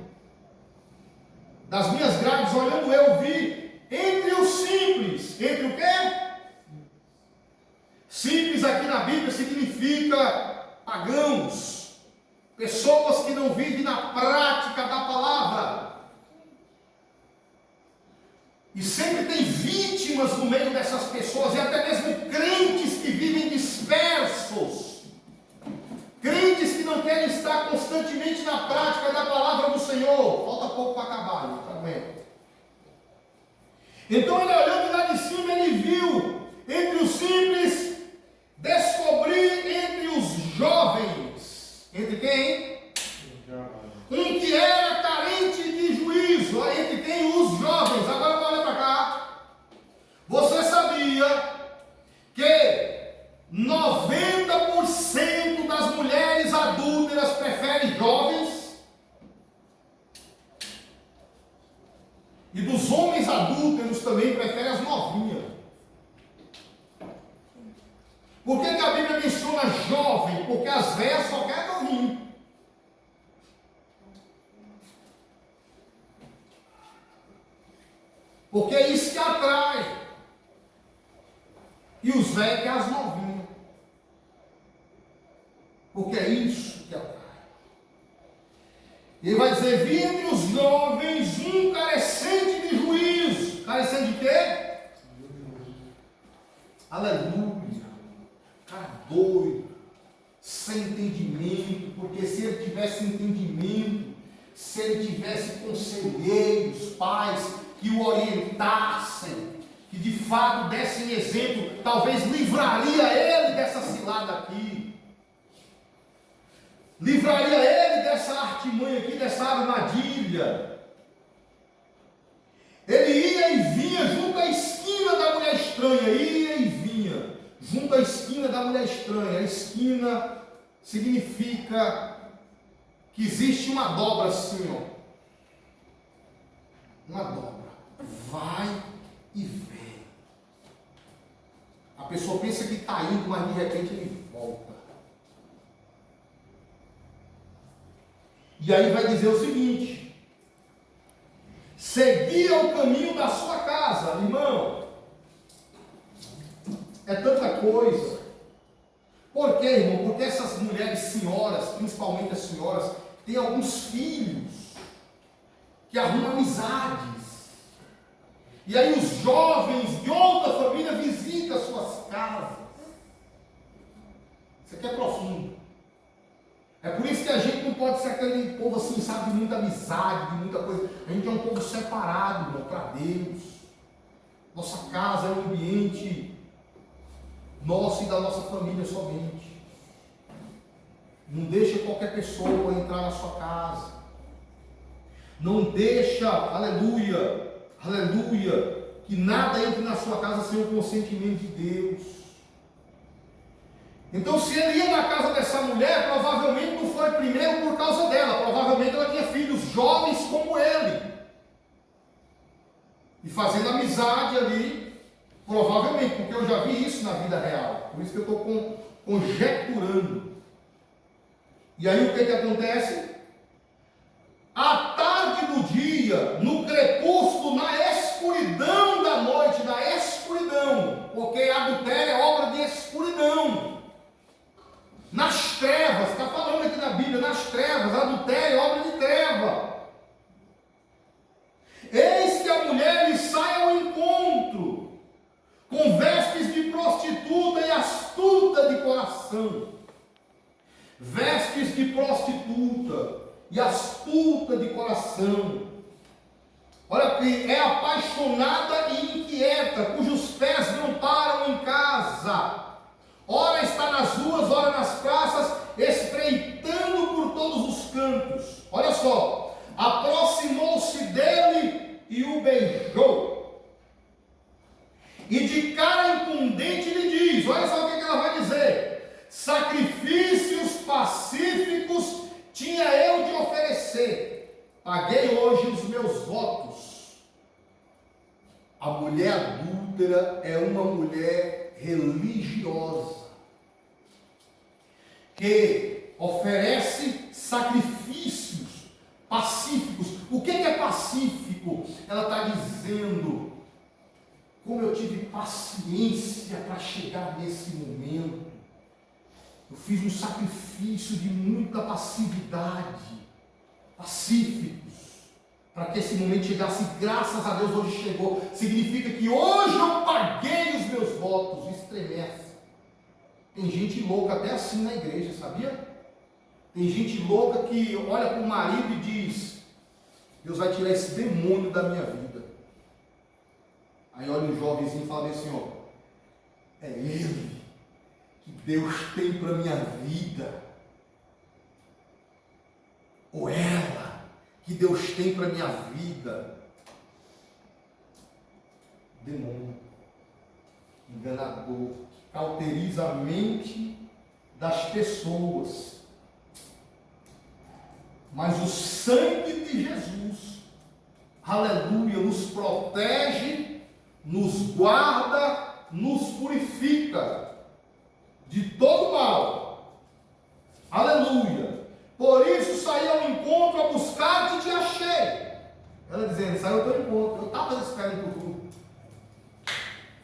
Das minhas grades, olhando eu, vi entre os simples, entre o quê? Simples aqui na Bíblia significa pagãos, pessoas que não vivem na prática da palavra. E sempre tem vítimas no meio dessas pessoas, e até mesmo crentes que vivem dispersos. Crentes que não querem estar constantemente na prática da palavra do Senhor. Falta pouco para acabar, está vendo? Então ele olhando lá de cima, ele viu entre os simples, descobrir entre os jovens. Entre quem? Um que era carente de juízo. Entre quem? Os jovens. Agora olha para cá. Você sabia que 90% das mulheres adúlteras preferem jovens? E dos homens adúlteros também preferem as novinhas. Por que a Bíblia menciona jovem? Porque as velhas só querem novinho. Porque é isso que atrai. E os velhos querem as novinhas. Porque é isso que atrai. Ele vai dizer, vi entre os jovens um carecente de juízo. Carecente de quê? Aleluia. Cara doido, sem entendimento, porque se ele tivesse entendimento, se ele tivesse conselheiros, pais que o orientassem, que de fato dessem exemplo, talvez livraria ele dessa cilada aqui, livraria ele dessa artimanha aqui, dessa armadilha. Ele ia e vinha junto à esquina da mulher estranha, ia e vinha junto à esquina da mulher estranha. A esquina significa que existe uma dobra assim, ó. Uma dobra. Vai e vem. A pessoa pensa que está indo, mas de repente ele volta. E aí vai dizer o seguinte: seguia o caminho da sua casa, irmão. É tanta coisa. Por quê, irmão? Porque essas mulheres senhoras, principalmente as senhoras, têm alguns filhos que arrumam amizades. E aí os jovens de outra família visitam as suas casas. Isso aqui é profundo. É por isso que a gente não pode ser aquele povo assim, sabe, de muita amizade, de muita coisa. A gente é um povo separado, irmão, para Deus. Nossa casa é um ambiente nosso e da nossa família somente. Não deixa qualquer pessoa entrar na sua casa. Não deixa, aleluia, aleluia, que nada entre na sua casa sem o consentimento de Deus. Então, se ele ia na casa dessa mulher, provavelmente não foi primeiro por causa dela, provavelmente ela tinha filhos jovens como ele, e fazendo amizade ali, provavelmente, porque eu já vi isso na vida real, por isso que eu estou conjecturando. E aí o que acontece? À tarde do dia, no crepúsculo, na escuridão da noite, na escuridão, porque adultério é obra de escuridão, nas trevas, está falando aqui na Bíblia, nas trevas, adultério é obra de treva. Eis que a mulher lhe sai ao encontro, com vestes de prostituta e astuta de coração. Vestes de prostituta e astuta de coração. Olha aqui, é apaixonada e inquieta, cujos pés não param em casa. Ora está nas ruas, ora nas praças, espreitando por todos os cantos. Olha só, aproximou-se dele e e o beijou. E de cara impudente lhe diz, olha só o que ela vai dizer: sacrifícios pacíficos tinha eu de oferecer, paguei hoje os meus votos. A mulher adúltera é uma mulher religiosa, que oferece sacrifícios pacíficos. O que é pacífico? Ela está dizendo: como eu tive paciência para chegar nesse momento, eu fiz um sacrifício de muita passividade, pacíficos, para que esse momento chegasse. Graças a Deus hoje chegou. Significa que hoje eu paguei os meus votos. Estremece. Tem gente louca até assim na igreja, sabia? Tem gente louca que olha para o marido e diz: Deus vai tirar esse demônio da minha vida. Aí olha um jovenzinho e fala assim: ó, é ele que Deus tem para a minha vida, ou ela que Deus tem para a minha vida. Demônio, enganador, que cauteriza a mente das pessoas. Mas o sangue de Jesus, aleluia, nos protege, nos guarda, nos purifica de todo mal. Aleluia. Por isso saí ao encontro a buscar-te e te achei. Ela dizendo: saiu ao teu encontro, eu estava esperando por tu.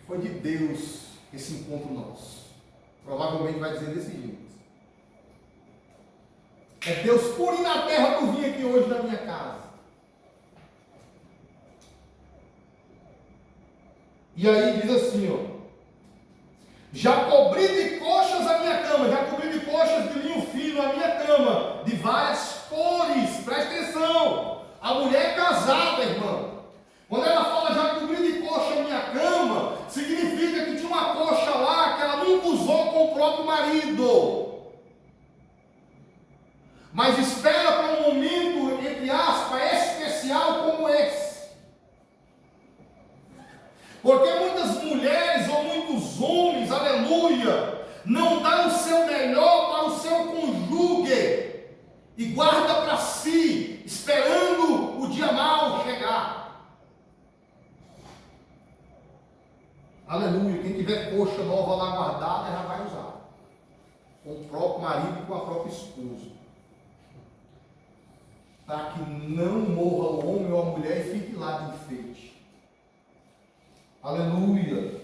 Foi de Deus esse encontro nosso. Provavelmente vai dizer desse jeito: é Deus por ir na terra tu vir aqui hoje na minha casa. E aí diz assim, ó: já cobri de coxas a minha cama, já cobri de coxas de linho fino a minha cama, de várias cores. Presta atenção, a mulher é casada, irmão. Quando ela fala já cobri de coxa a minha cama, significa que tinha uma coxa lá que ela nunca usou com o próprio marido, mas espera para um momento, entre aspas, especial como esse. Porque muitas mulheres ou muitos homens, aleluia, não dão o seu melhor para o seu cônjuge e guarda para si, esperando o dia mau chegar. Aleluia, quem tiver coxa nova lá guardada, já vai usar com o próprio marido e com a própria esposa, para que não morra o homem ou a mulher e fique lá de enfeite. Aleluia.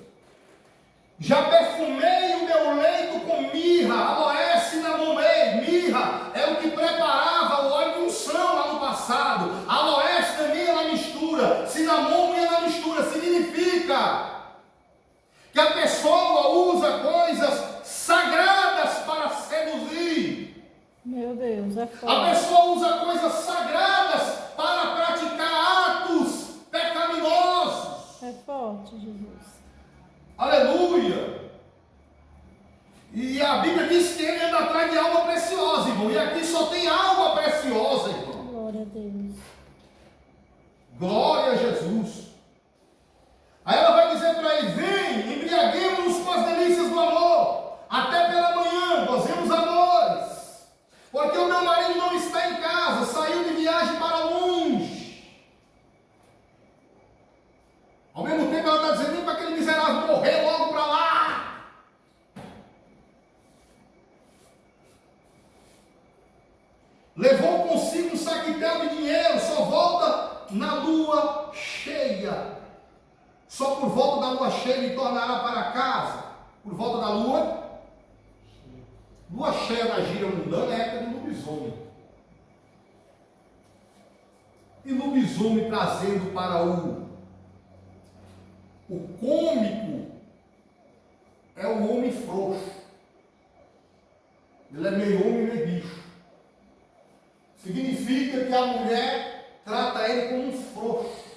Já perfumei o meu leito com mirra, aloé, cinamomei. Mirra é o que preparava o óleo de unção lá no passado. Aloé também é na mistura, cinamom é na mistura. Significa que a pessoa usa coisas sagradas para seduzir. Meu Deus, é forte. A pessoa usa coisas sagradas para praticar atos pecaminosos. É forte, Jesus. Aleluia. E a Bíblia diz que ele anda atrás de alma preciosa, irmão. E aqui só tem alma preciosa, irmão. Glória a Deus. Glória a Jesus. Aí ela vai dizer para ele: vem, embriaguemos-nos com as delícias do amor. Até pela manhã, gozemos amores. Porque o meu marido não está em casa, saiu de viagem para longe. Ao mesmo tempo ela está dizendo: nem para aquele miserável morrer logo para lá. Levou consigo um saquetel de dinheiro, só volta na lua cheia. Só por volta da lua cheia ele tornará para casa. Por volta da lua cheia na gíria mundana é época de lobisomem. E lobisomem trazendo para o cômico é o homem frouxo. Ele é meio homem, meio bicho. Significa que a mulher trata ele como um frouxo.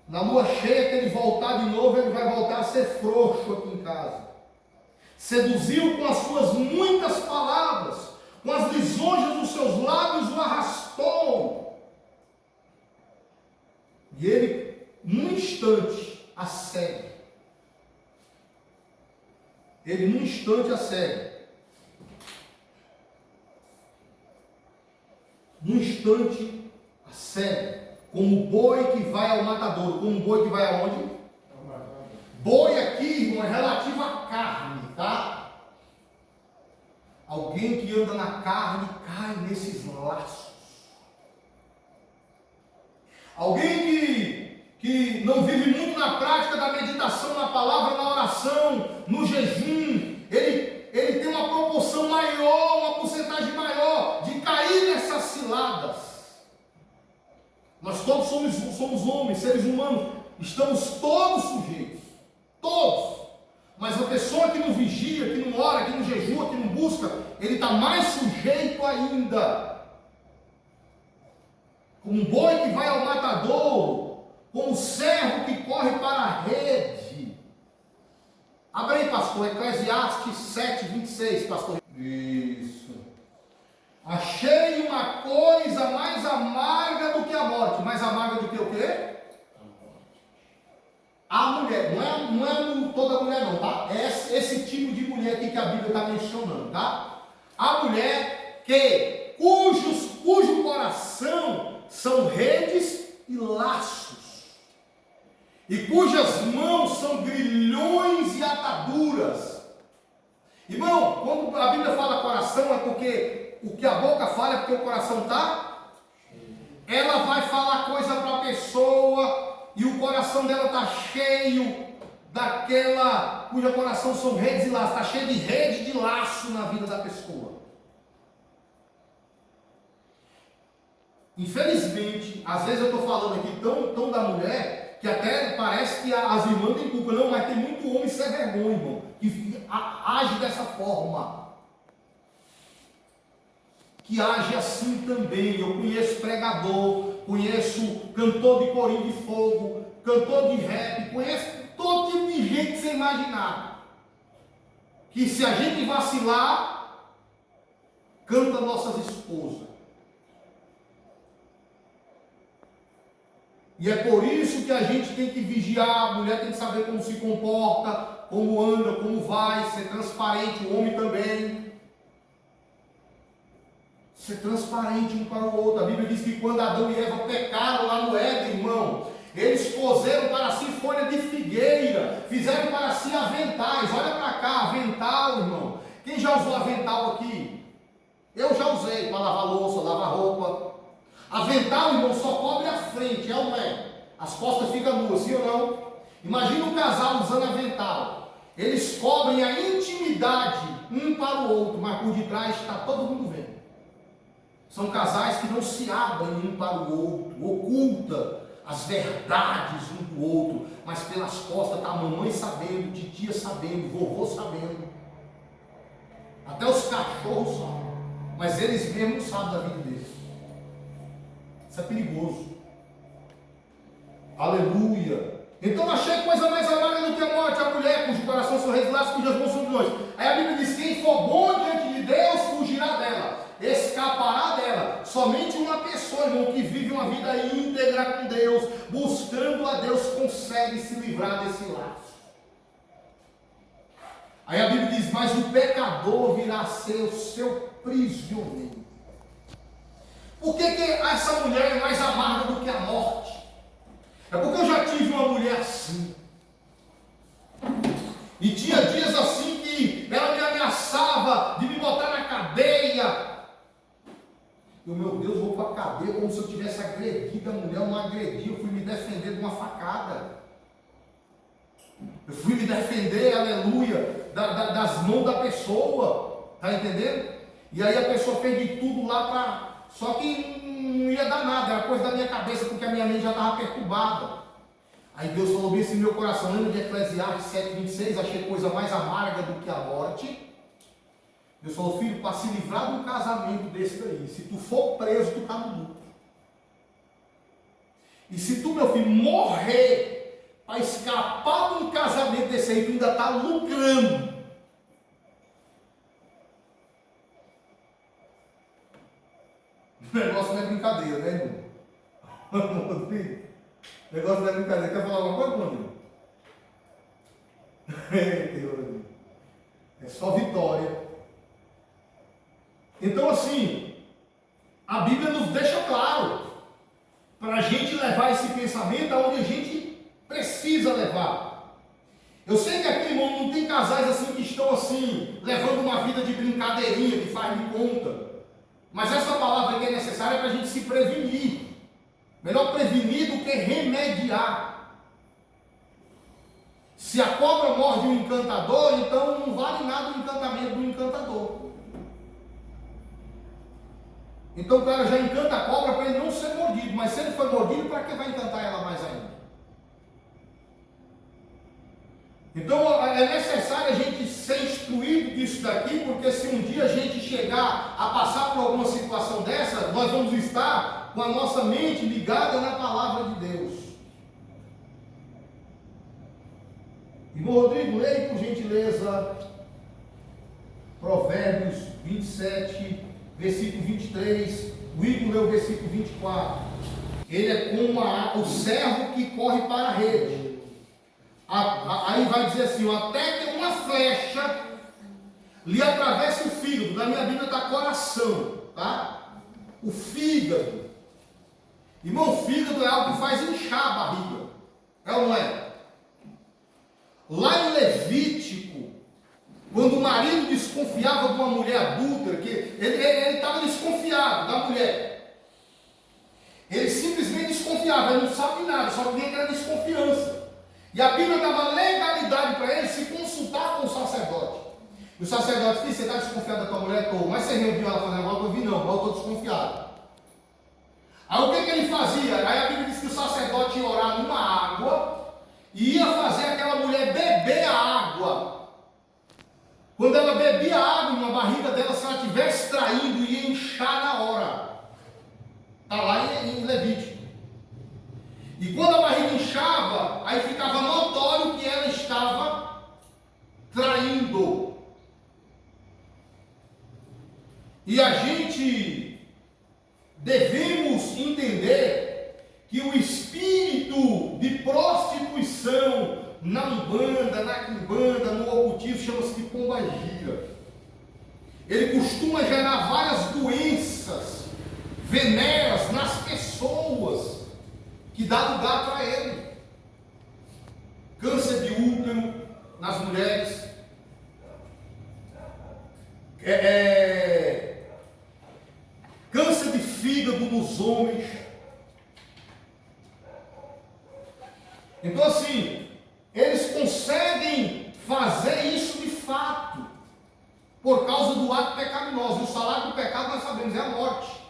Na lua cheia, que ele voltar de novo, ele vai voltar a ser frouxo aqui em casa. Seduziu com as suas muitas palavras, com as lisonjas dos seus lábios o arrastou. E ele, num instante, a segue. Ele, num instante, a segue. Num instante, a segue. Como boi que vai ao matadouro. Como boi que vai aonde? Boi aqui, irmão, é relativo à carne, tá? Alguém que anda na carne cai nesses laços. Alguém que não vive muito na prática da meditação, na palavra, na oração, no jejum, ele tem uma proporção maior, uma porcentagem maior de cair nessas ciladas. Nós todos somos homens, seres humanos, estamos todos sujeitos, todos. Mas a pessoa que não vigia, que não ora, que não jejua, que não busca, ele está mais sujeito ainda. Como um boi que vai ao matadouro, como um servo que corre para a rede. Abra aí, pastor, Eclesiastes 7:26, pastor. Isso. Achei uma coisa mais amarga do que a morte. Mais amarga do que o quê? A mulher. Não é toda mulher não, tá? É esse tipo de mulher aqui que a Bíblia está mencionando, tá? A mulher cujo coração são redes e laços, e cujas mãos são grilhões e ataduras. Irmão, quando a Bíblia fala coração, é porque o que a boca fala é porque o coração está. Ela vai falar coisa para a pessoa e o coração dela está cheio daquela cujo coração são redes e laços, está cheio de rede de laço na vida da pessoa. Infelizmente, às vezes eu estou falando aqui tão da mulher, que até parece que as irmãs têm culpa. Não, mas tem muito homem sem vergonha, irmão, que age dessa forma. Que age assim também. Eu conheço pregador, conheço cantor de corinho de fogo, cantor de rap, conheço todo tipo de gente que você imaginar. Que se a gente vacilar, canta nossas esposas. E é por isso que a gente tem que vigiar, a mulher tem que saber como se comporta, como anda, como vai, ser transparente, o homem também. Ser transparente um para o outro. A Bíblia diz que quando Adão e Eva pecaram lá no Éden, irmão, eles coseram para si folha de figueira, fizeram para si aventais. Olha para cá, avental, irmão. Quem já usou avental aqui? Eu já usei para lavar louça, lavar roupa. Avental, irmão, só cobre a frente, é ou não é? As costas ficam nuas, sim ou não? Imagina um casal usando avental. Eles cobrem a intimidade um para o outro, mas por detrás está todo mundo vendo. São casais que não se abrem um para o outro, oculta as verdades um do outro, mas pelas costas está a mamãe sabendo, titia sabendo, vovô sabendo. Até os cachorros sabem, mas eles mesmos não sabem da vida deles. Isso é perigoso. Aleluia. Então achei coisa mais amarga do que a morte, a mulher cujo coração são redes e laços, cujas mãos são grilhões. Aí a Bíblia diz: quem for bom diante de Deus, fugirá dela, escapará dela. Somente uma pessoa, irmão, que vive uma vida íntegra com Deus, buscando a Deus, consegue se livrar desse laço. Aí a Bíblia diz: mas o pecador virá a ser o seu prisioneiro. Por que essa mulher é mais amarga do que a morte? É porque eu já tive uma mulher assim. E tinha dias assim que ela me ameaçava de me botar na cadeia. E meu Deus, vou para a cadeia como se eu tivesse agredido a mulher. Eu não agredi, eu fui me defender de uma facada. Eu fui me defender, aleluia, das mãos da pessoa. Está entendendo? E aí a pessoa fez de tudo lá para... Só que não ia dar nada, era coisa da minha cabeça, porque a minha mente já estava perturbada. Aí Deus falou bem assim no meu coração, lembra de Eclesiastes 7:26, achei coisa mais amarga do que a morte. Deus falou: filho, para se livrar de um casamento desse daí, se tu for preso, tu está no lucro. E se tu, meu filho, morrer para escapar de um casamento desse aí, tu ainda está lucrando. O negócio não é brincadeira, né, irmão? Negócio da brincadeira. Quer falar alguma coisa, Rodrigo? É só vitória. Então, assim, a Bíblia nos deixa claro para a gente levar esse pensamento aonde a gente precisa levar. Eu sei que aqui, irmão, não tem casais assim que estão assim, levando uma vida de brincadeirinha, de faz de conta. Mas essa palavra aqui é necessária para a gente se prevenir. Melhor prevenir do que remediar. Se a cobra morde o encantador, então não vale nada o encantamento do encantador. Então o cara já encanta a cobra para ele não ser mordido, mas se ele foi mordido, para que vai encantar ela mais ainda? Então é necessário a gente ser instruído disso daqui, porque se um dia a gente chegar a passar por alguma situação dessa, nós vamos estar com a nossa mente ligada na palavra de Deus. Irmão Rodrigo, leia por gentileza Provérbios 27, versículo 23, o Igor leu o versículo 24. Ele é como o servo que corre para a rede. Aí vai dizer assim, até que uma flecha lhe atravesse o fígado. Na minha Bíblia está coração, tá? O fígado. Irmão, o fígado é algo que faz inchar a barriga. É ou não é? Lá em Levítico, quando o marido desconfiava de uma mulher adúltera, que ele estava desconfiado da mulher. Ele simplesmente desconfiava, ele não sabe nada, só que vinha aquela desconfiança. E a Bíblia dava legalidade para ele se consultar com o sacerdote. E o sacerdote disse, você está desconfiado da tua mulher? Estou. Mas você viu ela fazendo algo? Eu vi não, mas eu estou desconfiado. Aí o que ele fazia? Aí a Bíblia diz que o sacerdote ia orar numa água e ia fazer aquela mulher beber a água. Quando ela bebia água na barriga dela, se ela estivesse traindo, ia inchar na hora. Está lá em Levítico. E quando a barriga inchava, aí ficava notório que ela estava traindo. E a gente devemos entender que o espírito de prostituição na umbanda, na quimbanda, no ocultismo, chama-se de pombagira. Ele costuma gerar várias doenças venéreas nas pessoas que dá lugar para ele. Câncer de útero nas mulheres, câncer de fígado nos homens. Então assim, eles conseguem fazer isso de fato, por causa do ato pecaminoso. O salário do pecado nós sabemos, é a morte.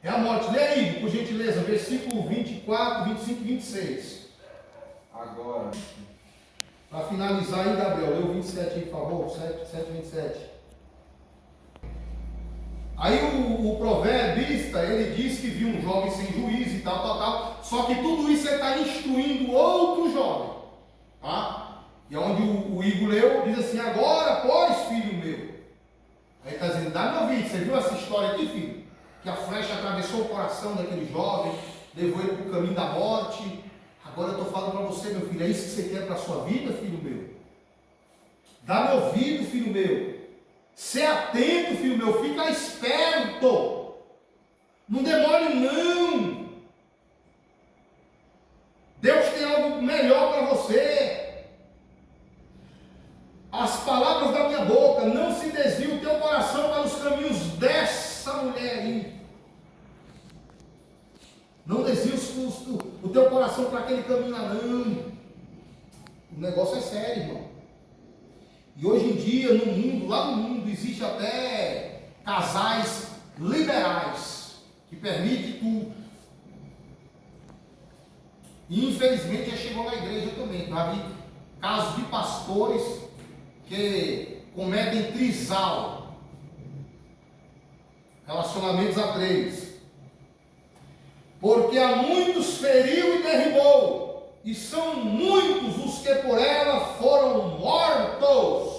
É a morte. Lê aí, por gentileza, versículo 24, 25 e 26. Agora, Para finalizar aí, Gabriel, lê o 27 aí, por favor, 7, 27. Aí o proverbista, ele diz que viu um jovem sem juízo e tal. Só que tudo isso ele está instruindo outro jovem. Tá? E onde o Igor leu, diz assim, agora, pois, filho meu. Aí está dizendo, dá meu ouvido, você viu essa história aqui, filho? Que a flecha atravessou o coração daquele jovem, levou ele para o caminho da morte. Agora eu estou falando para você, meu filho, é isso que você quer para a sua vida, filho meu? Dá-me ouvido, filho meu. Ser atento, filho meu, fica esperto. Não demore não. Deus tem algo melhor para você. As palavras da minha boca, não se desvie o teu coração para os caminhos dessa mulher aí. Não desvie o teu coração para aquele caminho lá, não. O negócio é sério, irmão. E hoje em dia, no mundo, lá no mundo, existe até casais liberais, que permitem tudo. E infelizmente já chegou na igreja também. Já vi casos de pastores que cometem trisal, relacionamentos a três. Porque a muitos feriu e derribou, e são muitos os que por ela foram mortos.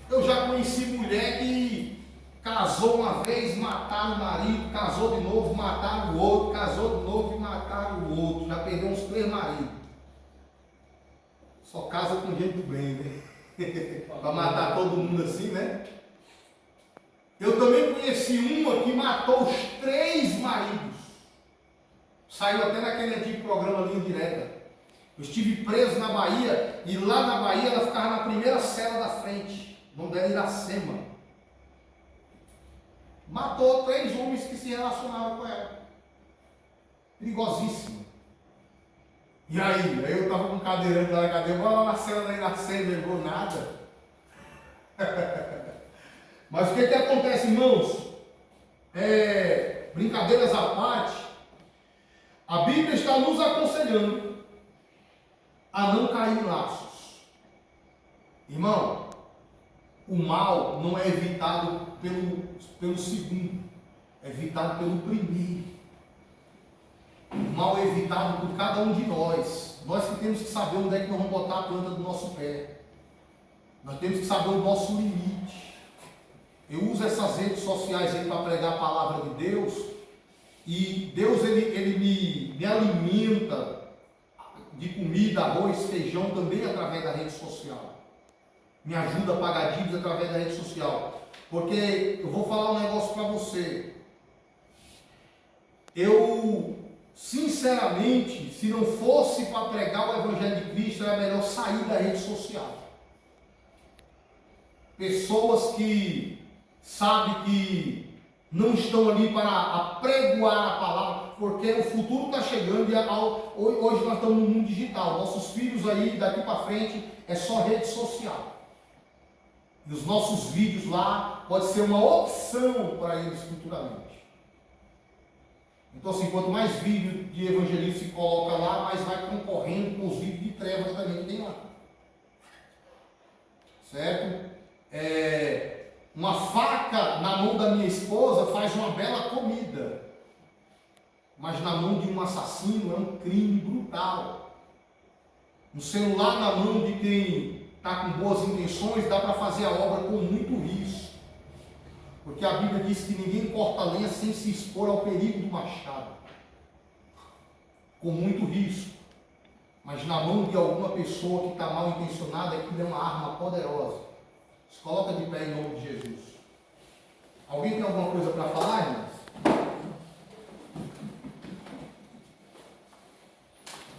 Eu já conheci mulher que casou uma vez, mataram o marido, casou de novo, mataram o outro, casou de novo, perdeu uns 3 maridos. Só casa com gente do bem, né? Para matar todo mundo assim, né? Eu também conheci uma que matou os 3 maridos. Saiu até naquele antigo programa Linha Direta. Eu estive preso na Bahia, e lá na Bahia ela ficava na primeira cela da frente. O nome dela era Iracema. Matou 3 homens que se relacionavam com ela. Perigosíssimo. E aí eu estava com um cadeirante lá na cadeia, vou lá na cela da Iracema, não levou nada. Mas o que acontece, irmãos? Brincadeiras à parte, a Bíblia está nos aconselhando a não cair em laços. Irmão, o mal não é evitado pelo segundo, é evitado pelo primeiro. O mal é evitado por cada um de nós. Nós que temos que saber onde é que nós vamos botar a planta do nosso pé. Nós temos que saber o nosso limite. Eu uso essas redes sociais aí para pregar a palavra de Deus, e Deus ele me alimenta de comida, arroz, feijão também através da rede social. Me ajuda a pagar dívidas através da rede social. Porque eu vou falar um negócio para você. Eu, sinceramente, se não fosse para pregar o Evangelho de Cristo, era melhor sair da rede social. Pessoas que sabem que não estão ali para apregoar a palavra, porque o futuro está chegando e hoje nós estamos no mundo digital. Nossos filhos aí, daqui para frente, é só rede social. E os nossos vídeos lá pode ser uma opção para eles futuramente. Então assim, quanto mais vídeo de evangelismo se coloca lá, mais vai concorrendo com os vídeos de trevas também que tem lá. Certo? Uma faca na mão da minha esposa faz uma bela comida, mas na mão de um assassino é um crime brutal. Um celular na mão de quem está com boas intenções dá para fazer a obra com muito risco, porque a Bíblia diz que ninguém corta lenha sem se expor ao perigo do machado, com muito risco. Mas na mão de alguma pessoa que está mal intencionada, aquilo é uma arma poderosa. Se coloca de pé em nome de Jesus. Alguém tem alguma coisa para falar, irmãos?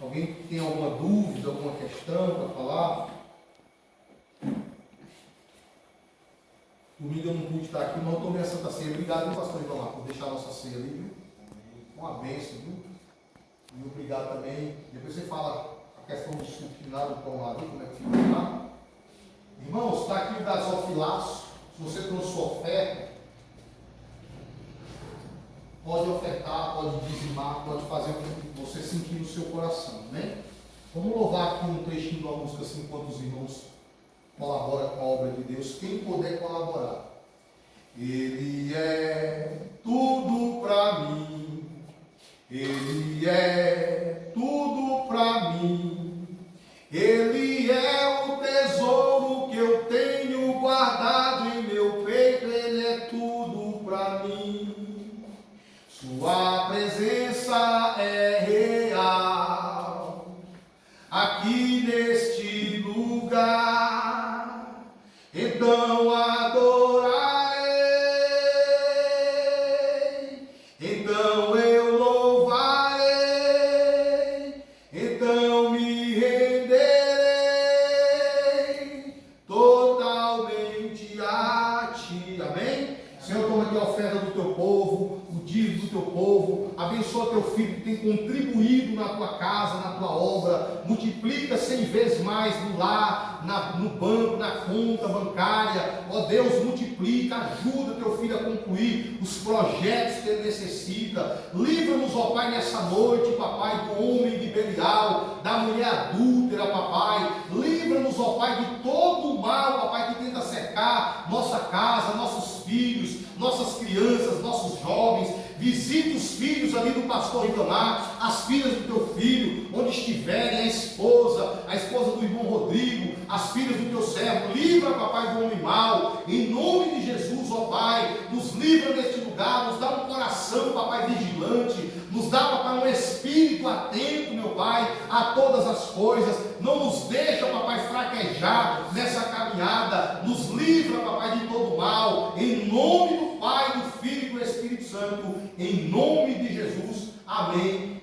Alguém tem alguma dúvida, alguma questão para falar? Domingo eu não pude estar aqui, mas eu tomei a Santa Ceia. Obrigado, pastor Ivan, por deixar a nossa ceia ali, viu? Uma bênção, viu? E obrigado também. Depois você fala a questão do suco final do pão lá, viu? Como é que fica lá? Irmãos, está aqui o gasofilaço. Se você trouxe sua oferta, pode ofertar, pode dizimar, pode fazer o que você sentir no seu coração, né? Vamos louvar aqui um trechinho de uma música assim, enquanto os irmãos colaboram com a obra de Deus. Quem puder colaborar. Ele é tudo para mim. Ele é tudo para mim. Ele é o tesouro que eu tenho guardado em meu peito. Ele é tudo para mim. Sua presença é real aqui neste lugar. Então adorarei, então eu louvarei, então me renderei totalmente a ti. Amém? Senhor, toma aqui a oferta do teu povo, o dízimo do teu povo, abençoa teu filho que tem contribuído na tua casa, na tua obra, multiplica 100 vezes mais no lar, no banco, na conta bancária. Ó Deus, multiplica, ajuda teu filho a concluir os projetos que ele necessita. Livra-nos, ó Pai, nessa noite, papai, do homem de Belial, da mulher adúltera, papai. Livra-nos, ó Pai, de todo o mal, papai, que tenta cercar nossa casa, nossos filhos, nossas crianças, nossos jovens. Visita os filhos ali do pastor Ricamar, as filhas do teu filho, onde estiverem, a esposa do irmão Rodrigo, as filhas do teu servo. Livra, papai, do homem mau, em nome de Jesus, ó Pai. Nos livra deste lugar, nos dá um coração, papai, vigilante. Nos dá, papai, um espírito atento, meu Pai, a todas as coisas. Não nos deixa, papai, fraquejar nessa caminhada. Nos livra, papai, de todo mal. Em nome do Pai, do Filho e do Espírito Santo. Em nome de Jesus. Amém.